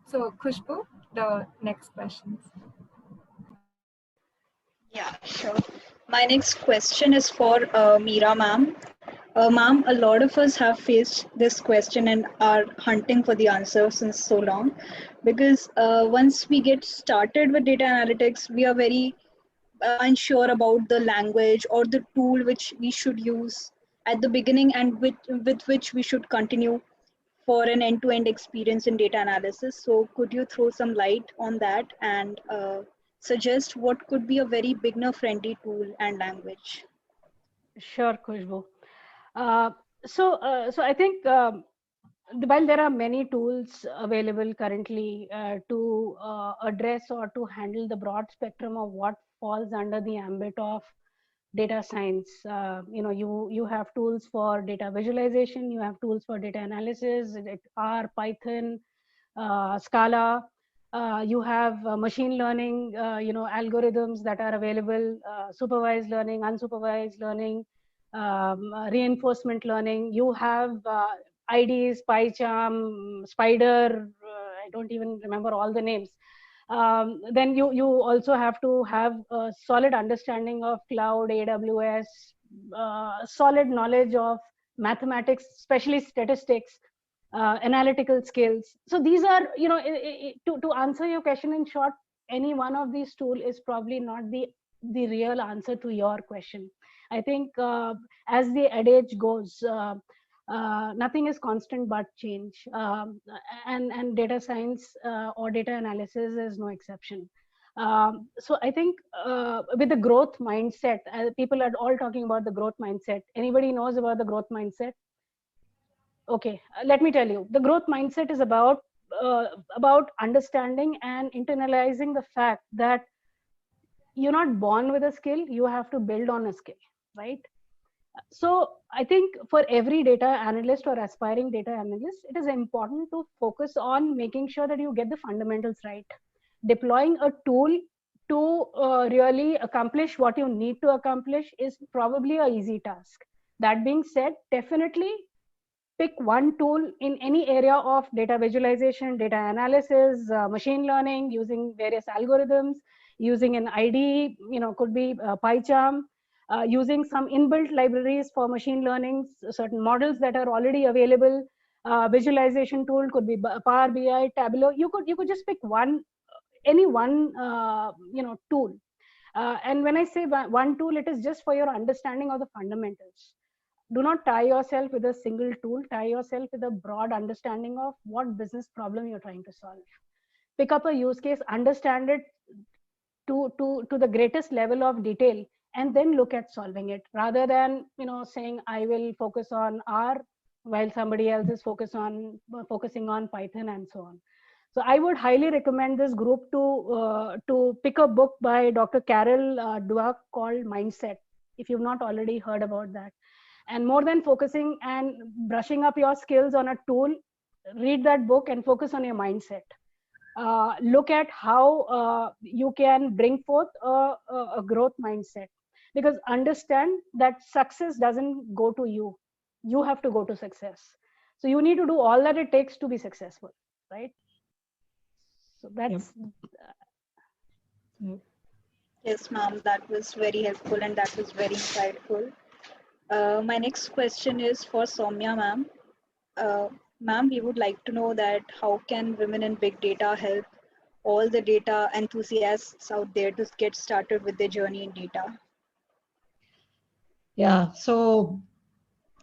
So Khushbu, the next questions. Yeah, sure. My next question is for Meera ma'am. Ma'am, a lot of us have faced this question and are hunting for the answer since so long, because once we get started with data analytics, we are very unsure about the language or the tool which we should use at the beginning and with which we should continue for an end-to-end experience in data analysis. So could you throw some light on that and suggest what could be a very beginner-friendly tool and language? Sure, Khushbu. So I think while there are many tools available currently to address or to handle the broad spectrum of what falls under the ambit of data science, you have tools for data visualization, you have tools for data analysis, like R, Python, Scala. You have machine learning, algorithms that are available, supervised learning, unsupervised learning, reinforcement learning. You have IDs, PyCharm, Spider. I don't even remember all the names. Then you also have to have a solid understanding of cloud, AWS, solid knowledge of mathematics, especially statistics, analytical skills. So these are, to answer your question in short, any one of these tools is probably not the real answer to your question. I think as the adage goes, nothing is constant but change, and data science or data analysis is no exception. So I think with the growth mindset, people are all talking about the growth mindset. Anybody knows about the growth mindset? Okay, let me tell you. The growth mindset is about understanding and internalizing the fact that you're not born with a skill, you have to build on a skill, right? So I think for every data analyst or aspiring data analyst, it is important to focus on making sure that you get the fundamentals right. Deploying a tool to really accomplish what you need to accomplish is probably an easy task. That being said, definitely pick one tool in any area of data visualization, data analysis, machine learning, using various algorithms, using an IDE, could be PyCharm, using some inbuilt libraries for machine learning, certain models that are already available. Visualization tool could be Power BI, Tableau. You could just pick any one tool. And when I say one tool, it is just for your understanding of the fundamentals. Do not tie yourself with a single tool. Tie yourself with a broad understanding of what business problem you're trying to solve. Pick up a use case, understand it to the greatest level of detail, and then look at solving it, rather than saying I will focus on R while somebody else is focusing on Python and so on. So I would highly recommend this group to pick a book by Dr. Carol Dweck called Mindset, if you've not already heard about that. And more than focusing and brushing up your skills on a tool, read that book and focus on your mindset. Look at how you can bring forth a growth mindset, because understand that success doesn't go to you. You have to go to success. So you need to do all that it takes to be successful, right? So that's... Yes, ma'am, that was very helpful and that was very insightful. My next question is for Soumya, ma'am. Ma'am, we would like to know that how can women in big data help all the data enthusiasts out there to get started with their journey in data? Yeah, so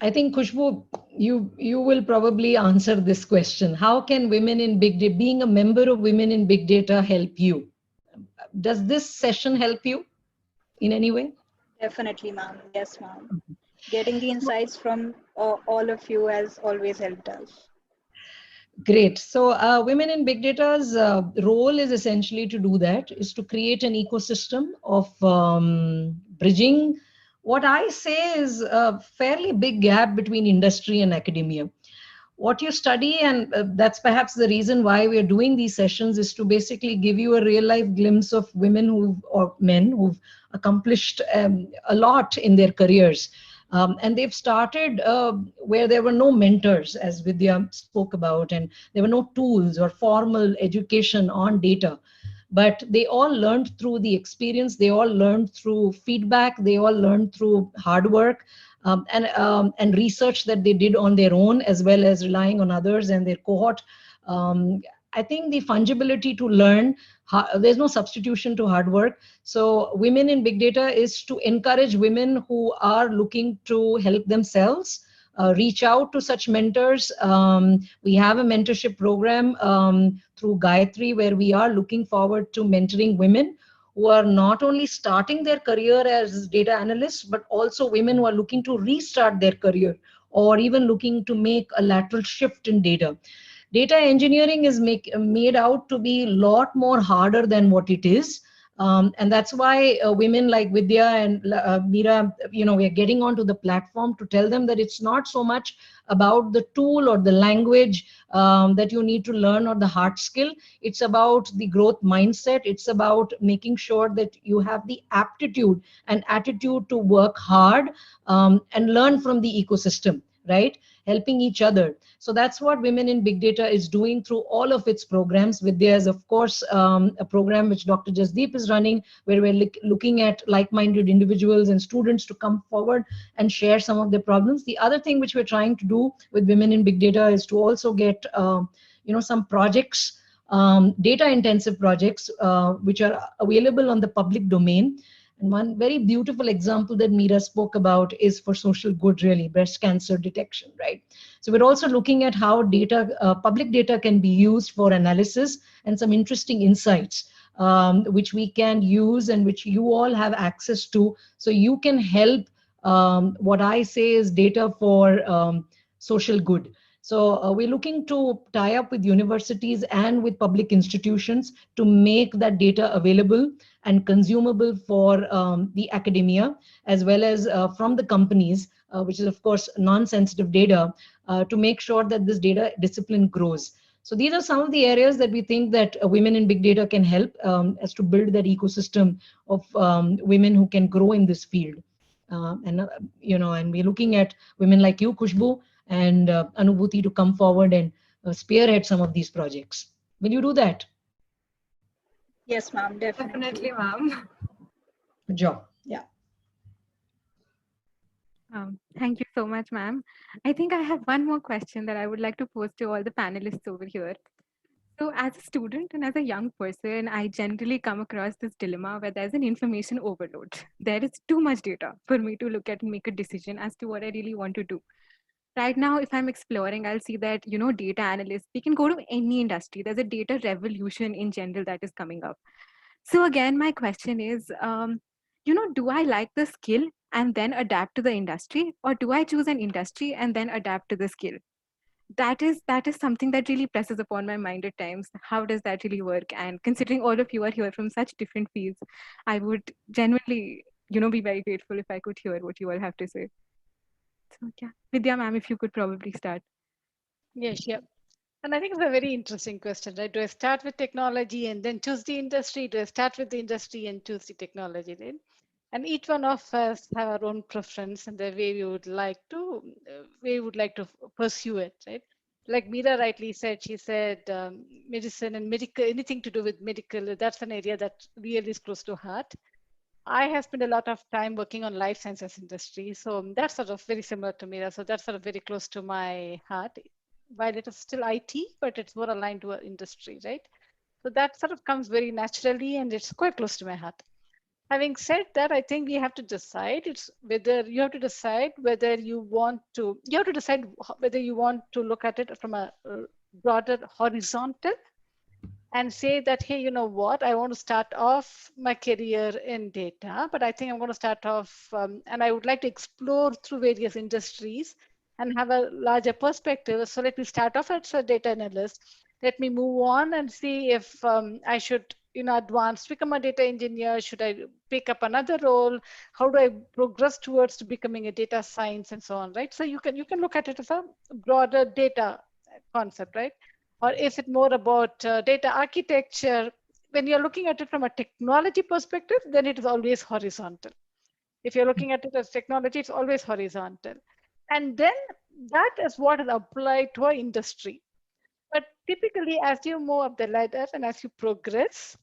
I think Khushbu, you will probably answer this question. How can women in big data, being a member of Women in Big Data, help you? Does this session help you in any way? Definitely, ma'am. Yes, ma'am. Getting the insights from all of you has always helped us. Great. So Women in Big Data's role is essentially to do that, is to create an ecosystem of bridging what I say is a fairly big gap between industry and academia. What you study, and that's perhaps the reason why we're doing these sessions, is to basically give you a real life glimpse of women or men who've accomplished a lot in their careers. And they've started where there were no mentors, as Vidya spoke about, and there were no tools or formal education on data. but they all learned through the experience, they all learned through feedback, they all learned through hard work, and research that they did on their own, as well as relying on others and their cohort. I think the fungibility to learn, there's no substitution to hard work. So women in big data is to encourage women who are looking to help themselves, reach out to such mentors. We have a mentorship program through Gayatri, where we are looking forward to mentoring women who are not only starting their career as data analysts, but also women who are looking to restart their career, or even looking to make a lateral shift in data. Data engineering is made out to be a lot more harder than what it is. And that's why women like Vidya and Meera, we are getting onto the platform to tell them that it's not so much about the tool or the language that you need to learn, or the hard skill. It's about the growth mindset. It's about making sure that you have the aptitude and attitude to work hard, and learn from the ecosystem, right? Helping each other. So that's what Women in Big Data is doing through all of its programs. Vidya is, of course, a program which Dr. Jasdeep is running, where we're looking at like-minded individuals and students to come forward and share some of their problems. The other thing which we're trying to do with Women in Big Data is to also get some projects, data-intensive projects, which are available on the public domain. And one very beautiful example that Meera spoke about is for social good, really, breast cancer detection, right? So we're also looking at how data, public data can be used for analysis, and some interesting insights, which we can use and which you all have access to. So you can help, what I say is data for social good. So we're looking to tie up with universities and with public institutions to make that data available and consumable for the academia, as well as from the companies, which is, of course, non-sensitive data, to make sure that this data discipline grows. So these are some of the areas that we think that women in big data can help, as to build that ecosystem of women who can grow in this field. And we're looking at women like you, Khushbu, and Anubhuti, to come forward and spearhead some of these projects. Will you do that? Yes, ma'am, Definitely, ma'am. Good job. Yeah. Thank you so much, ma'am. I think I have one more question that I would like to pose to all the panelists over here. So as a student and as a young person, I generally come across this dilemma where there's an information overload. There is too much data for me to look at and make a decision as to what I really want to do. Right now, if I'm exploring, I'll see that, data analysts, we can go to any industry. There's a data revolution in general that is coming up. So again, my question is, do I like the skill and then adapt to the industry, or do I choose an industry and then adapt to the skill? That is something that really presses upon my mind at times. How does that really work? And considering all of you are here from such different fields, I would genuinely, be very grateful if I could hear what you all have to say. So yeah, Vidya ma'am, if you could probably start. Yes, yeah. And I think it's a very interesting question, right? Do I start with technology and then choose the industry? Do I start with the industry and choose the technology then? And each one of us have our own preference and the way we would like to pursue it, right? Like Meera rightly said, she said medicine and medical, anything to do with medical, that's an area that really is close to heart. I have spent a lot of time working on life sciences industry, so that's sort of very similar to Meera. So that's sort of very close to my heart. While it is still IT, but it's more aligned to our industry, right? So that sort of comes very naturally, and it's quite close to my heart. Having said that, I think we have to decide. You have to decide whether you want to look at it from a broader horizontal and say that, hey, you know what, I want to start off my career in data, but I think I'm going to start off and I would like to explore through various industries and have a larger perspective. So let me start off as a data analyst. Let me move on and see if I should, advance, become a data engineer. Should I pick up another role? How do I progress towards to becoming a data science and so on, right? So you can look at it as a broader data concept, right? Or is it more about data architecture? When you're looking at it from a technology perspective, then it is always horizontal. If you're looking at it as technology, it's always horizontal. And then that is what is applied to our industry. But typically, as you move up the ladder and as you progress,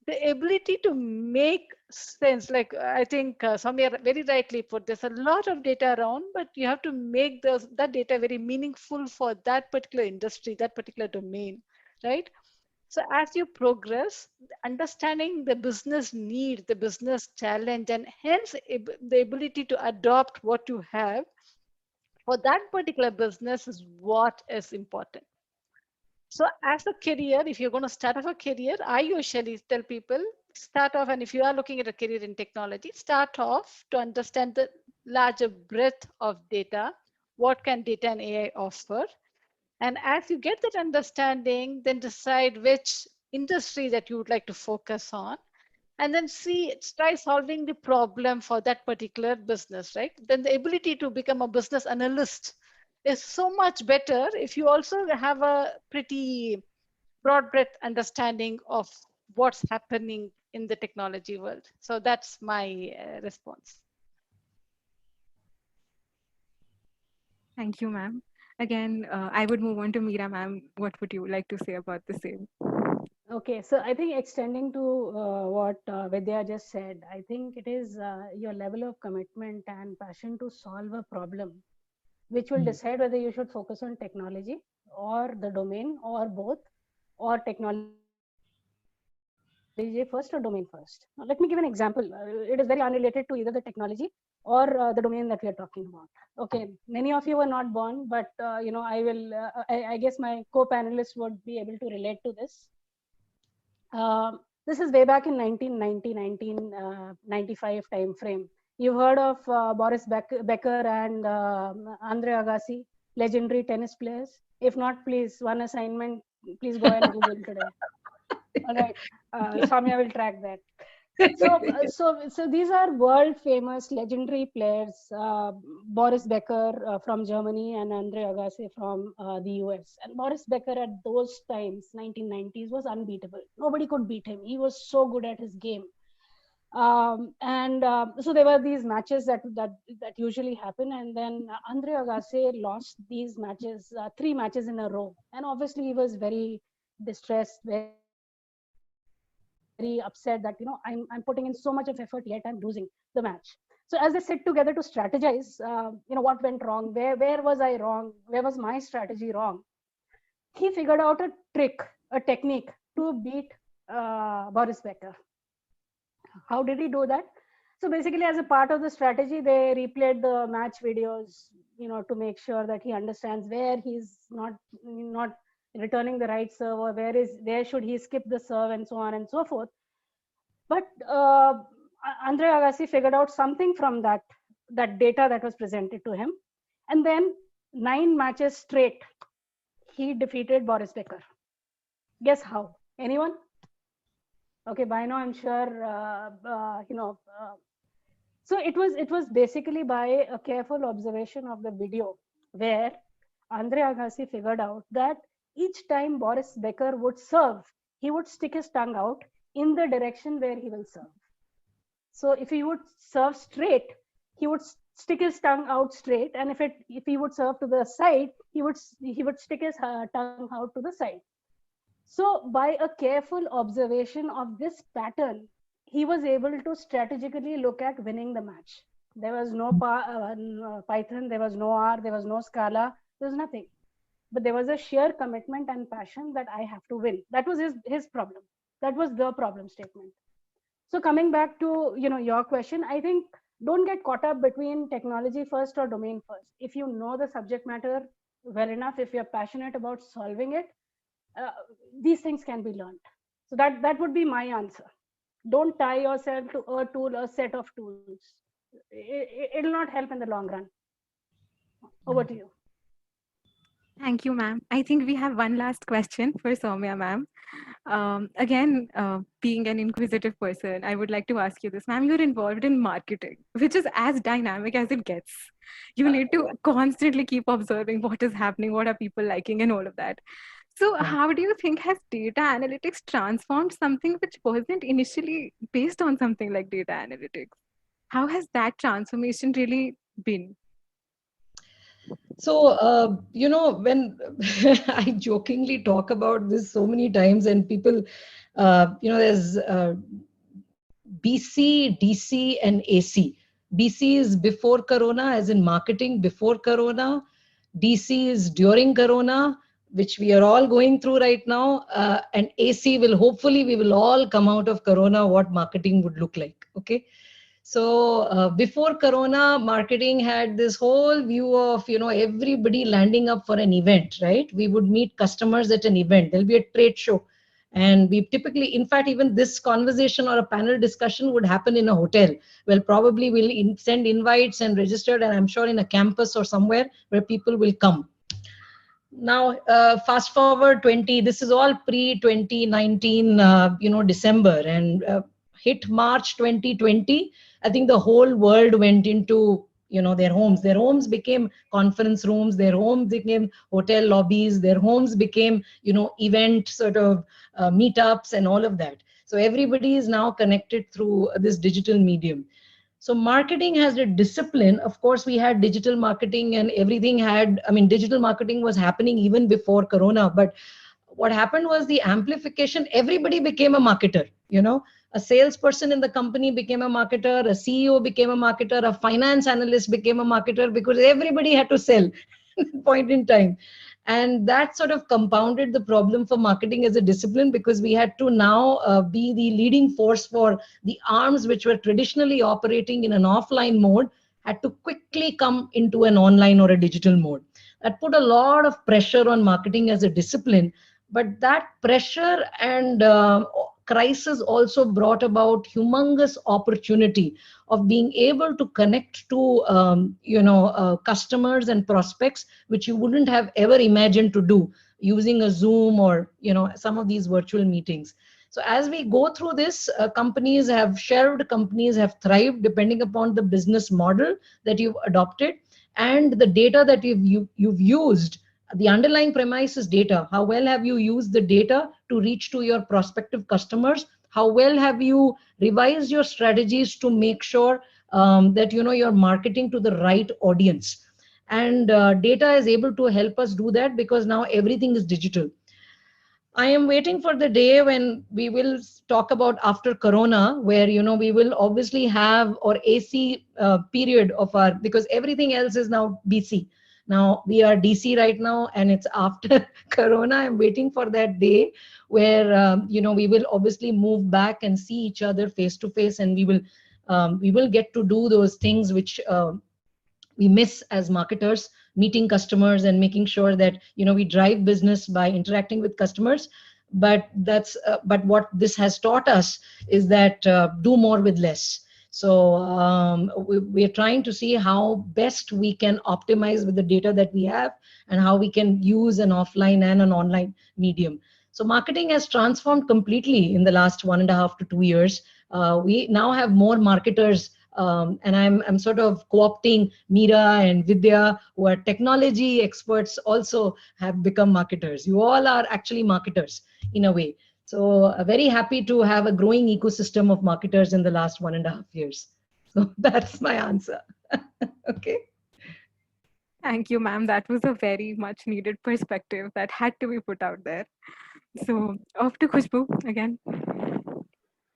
the ability to make sense, like I think Soumya very rightly put, there's a lot of data around, but you have to make that data very meaningful for that particular industry, that particular domain, right? So as you progress, understanding the business need, the business challenge, and hence the ability to adopt what you have for that particular business is what is important. So as a career, if you're going to start off a career, I usually tell people, start off, and if you are looking at a career in technology, start off to understand the larger breadth of data. What can data and AI offer? And as you get that understanding, then decide which industry that you would like to focus on. And then try solving the problem for that particular business, right? Then the ability to become a business analyst is so much better if you also have a pretty broad breadth understanding of what's happening in the technology world. So that's my response. Thank you, ma'am. Again, I would move on to Meera, ma'am. What would you like to say about the same? Okay, so I think extending to what Vidya just said, I think it is your level of commitment and passion to solve a problem, which will decide whether you should focus on technology or the domain or both, or technology first or domain first. Now, let me give an example. It is very unrelated to either the technology or the domain that we are talking about. Okay, many of you were not born, but I will. I guess my co-panelists would be able to relate to this. This is way back in 1990, 1995 time frame. You've heard of Boris Becker and Andre Agassi, legendary tennis players. If not, please, one assignment, please go and Google today. All right, Soumya will track that. So these are world famous legendary players, Boris Becker from Germany and Andre Agassi from the US. And Boris Becker at those times, 1990s, was unbeatable. Nobody could beat him. He was so good at his game. So there were these matches that usually happen, and then Andre Agassi lost these matches, 3 matches in a row. And obviously he was very distressed, very upset that I'm putting in so much of effort, yet I'm losing the match. So as they sit together to strategize, what went wrong, where was I wrong, where was my strategy wrong, he figured out a trick, a technique to beat Boris Becker. How did he do that? So basically, as a part of the strategy, they replayed the match videos, to make sure that he understands where he's not returning the right serve, or where should he skip the serve, and so on and so forth. But Andre Agassi figured out something from that data that was presented to him, and then 9 matches straight he defeated Boris Becker. Guess how? Anyone? Okay, by now I'm sure so it was basically by a careful observation of the video, where Andre Agassi figured out that each time Boris Becker would serve, he would stick his tongue out in the direction where he will serve. So if he would serve straight, he would stick his tongue out straight, and if he would serve to the side, he would stick his tongue out to the side. So by a careful observation of this pattern, he was able to strategically look at winning the match. There was no Python, there was no R, there was no Scala, there was nothing. But there was a sheer commitment and passion that I have to win. That was his problem. That was the problem statement. So coming back to your question, I think don't get caught up between technology first or domain first. If you know the subject matter well enough, if you're passionate about solving it, these things can be learned. So that would be my answer. Don't tie yourself to a tool, a set of tools. It'll not help in the long run. Over to you. Thank you, ma'am. I think we have one last question for Soumya, ma'am. Again, being an inquisitive person, I would like to ask you this, ma'am. You're involved in marketing, which is as dynamic as it gets. You need to constantly keep observing what is happening, what are people liking, and all of that. So how do you think has data analytics transformed something which wasn't initially based on something like data analytics? How has that transformation really been? So, when I jokingly talk about this so many times, and people There's BC, DC, and AC. BC is before Corona, as in marketing before Corona. DC is during Corona, which we are all going through right now. And AC will, hopefully, we will all come out of Corona, what marketing would look like. Okay. So before Corona, marketing had this whole view of, everybody landing up for an event, right? We would meet customers at an event. There'll be a trade show. And we typically, in fact, even this conversation or a panel discussion would happen in a hotel. Well, probably we'll send invites and registered, and I'm sure in a campus or somewhere where people will come. Now, fast forward this is all pre-2019, December, and hit March 2020. I think the whole world went into, their homes. Their homes became conference rooms. Their homes became hotel lobbies. Their homes became, event sort of meetups and all of that. So everybody is now connected through this digital medium. So marketing has a discipline. Of course, we had digital marketing and everything digital marketing was happening even before Corona. But what happened was the amplification. Everybody became a marketer, a salesperson in the company became a marketer, a CEO became a marketer, a finance analyst became a marketer, because everybody had to sell at that point in time. And that sort of compounded the problem for marketing as a discipline, because we had to now be the leading force for the arms which were traditionally operating in an offline mode, had to quickly come into an online or a digital mode. That put a lot of pressure on marketing as a discipline. But that pressure and crisis also brought about humongous opportunity of being able to connect to customers and prospects, which you wouldn't have ever imagined to do using a Zoom or some of these virtual meetings. So as we go through this, companies have shelved, companies have thrived, depending upon the business model that you've adopted and the data that you've used. The underlying premise is data. How well have you used the data to reach to your prospective customers? How well have you revised your strategies to make sure that you're marketing to the right audience? And data is able to help us do that, because now everything is digital. I am waiting for the day when we will talk about after Corona, where we will obviously have or AC period of our, because everything else is now BC. Now we are DC right now, and it's after Corona. I'm waiting for that day where we will obviously move back and see each other face to face, and we will get to do those things which we miss as marketers, meeting customers and making sure that we drive business by interacting with customers. But but what this has taught us is that do more with less. So we're trying to see how best we can optimize with the data that we have, and how we can use an offline and an online medium. So marketing has transformed completely in the last 1.5 to 2 years. We now have more marketers, and I'm sort of co-opting Meera and Vidya, who are technology experts, also have become marketers. You all are actually marketers in a way. So very happy to have a growing ecosystem of marketers in the last 1.5 years. So that's my answer. Okay. Thank you, ma'am. That was a very much needed perspective that had to be put out there. So off to Khushbu again.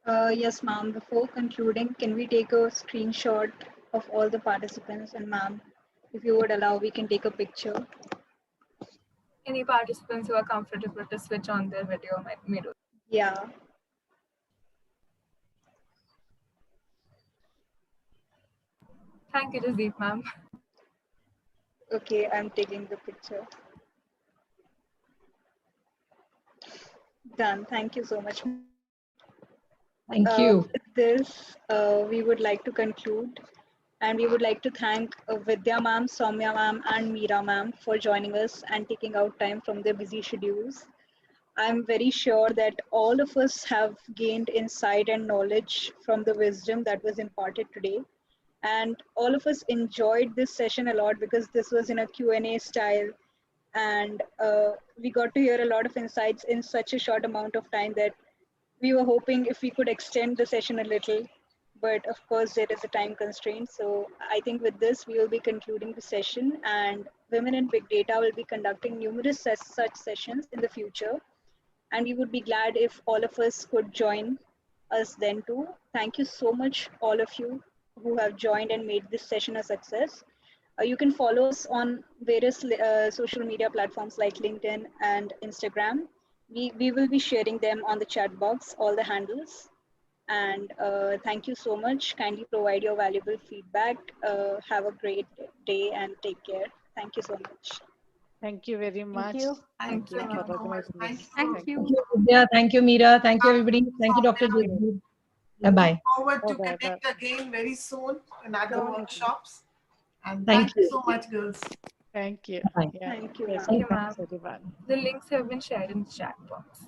Yes, ma'am. Before concluding, can we take a screenshot of all the participants? And ma'am, if you would allow, we can take a picture. Any participants who are comfortable to switch on their video may do. Yeah. Thank you, Jasdeep, ma'am. Okay, I'm taking the picture. Done. Thank you so much. Thank you. With this, we would like to conclude, and we would like to thank Vidya ma'am, Soumya ma'am, and Meera ma'am for joining us and taking out time from their busy schedules. I'm very sure that all of us have gained insight and knowledge from the wisdom that was imparted today. And all of us enjoyed this session a lot, because this was in a Q&A style. And we got to hear a lot of insights in such a short amount of time that we were hoping if we could extend the session a little. But of course, there is a time constraint. So I think with this, we will be concluding the session, and Women in Big Data will be conducting numerous such sessions in the future. And we would be glad if all of us could join us then too. Thank you so much, all of you who have joined and made this session a success. You can follow us on various social media platforms like LinkedIn and Instagram. We will be sharing them on the chat box, all the handles. And thank you so much. Kindly provide your valuable feedback. Have a great day and take care. Thank you so much. Thank you very much. you. Thank you Thank for you so much. organizing Thank this. you. Thank Thank you. you, Vidya. Thank you, Meera. Thank you, everybody. Thank you, Dr. Jasdeep. Bye-bye. Forward to Bye-bye. connect again very soon in other Sure. workshops. And Thank thank you you. so much, girls. Thank you. Bye. Yeah. Thank you, Yes, ma'am. you, ma'am. thanks everyone. The links have been shared in the chat box.